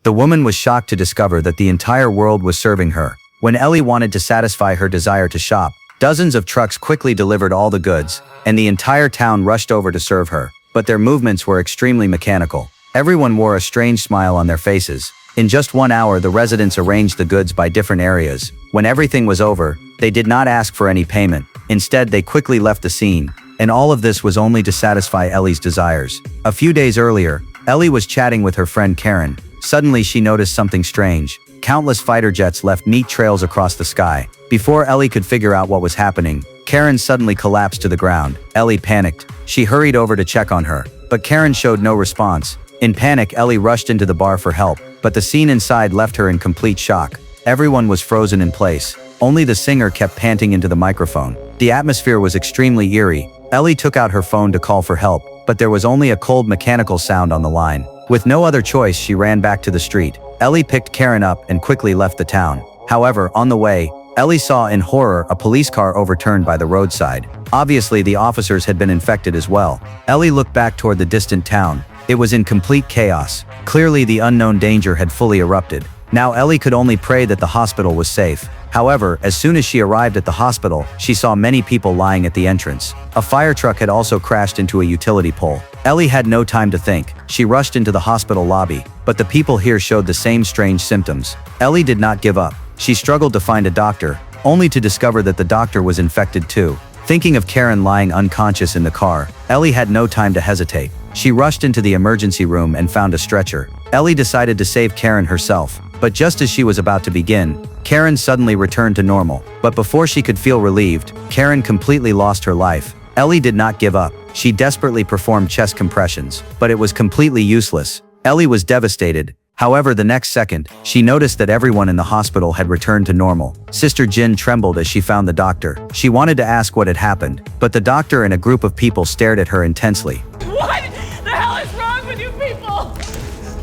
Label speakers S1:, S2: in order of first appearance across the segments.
S1: The woman was shocked to discover that the entire world was serving her. When Ellie wanted to satisfy her desire to shop, dozens of trucks quickly delivered all the goods, and the entire town rushed over to serve her. But their movements were extremely mechanical. Everyone wore a strange smile on their faces. In just 1 hour, the residents arranged the goods by different areas. When everything was over, they did not ask for any payment. Instead, they quickly left the scene. And all of this was only to satisfy Ellie's desires. A few days earlier, Ellie was chatting with her friend Karen. Suddenly, she noticed something strange. Countless fighter jets left neat trails across the sky. Before Ellie could figure out what was happening, Karen suddenly collapsed to the ground. Ellie panicked. She hurried over to check on her, but Karen showed no response. In panic, Ellie rushed into the bar for help, but the scene inside left her in complete shock. Everyone was frozen in place. Only the singer kept panting into the microphone. The atmosphere was extremely eerie. Ellie took out her phone to call for help, but there was only a cold mechanical sound on the line. With no other choice, she ran back to the street. Ellie picked Karen up and quickly left the town. However, on the way, Ellie saw in horror a police car overturned by the roadside. Obviously, the officers had been infected as well. Ellie looked back toward the distant town. It was in complete chaos. Clearly, the unknown danger had fully erupted. Now Ellie could only pray that the hospital was safe. However, as soon as she arrived at the hospital, she saw many people lying at the entrance. A fire truck had also crashed into a utility pole. Ellie had no time to think. She rushed into the hospital lobby, but the people here showed the same strange symptoms. Ellie did not give up. She struggled to find a doctor, only to discover that the doctor was infected too. Thinking of Karen lying unconscious in the car, Ellie had no time to hesitate. She rushed into the emergency room and found a stretcher. Ellie decided to save Karen herself, but just as she was about to begin, Karen suddenly returned to normal. But before she could feel relieved, Karen completely lost her life. Ellie did not give up. She desperately performed chest compressions, but it was completely useless. Ellie was devastated. However, the next second, she noticed that everyone in the hospital had returned to normal. Sister Jin trembled as she found the doctor. She wanted to ask what had happened, but the doctor and a group of people stared at her intensely.
S2: What the hell is wrong with you people?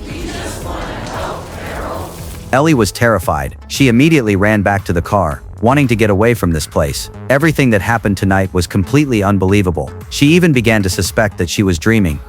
S3: We just want to help, Carol.
S1: Ellie was terrified. She immediately ran back to the car, wanting to get away from this place. Everything that happened tonight was completely unbelievable. She even began to suspect that she was dreaming.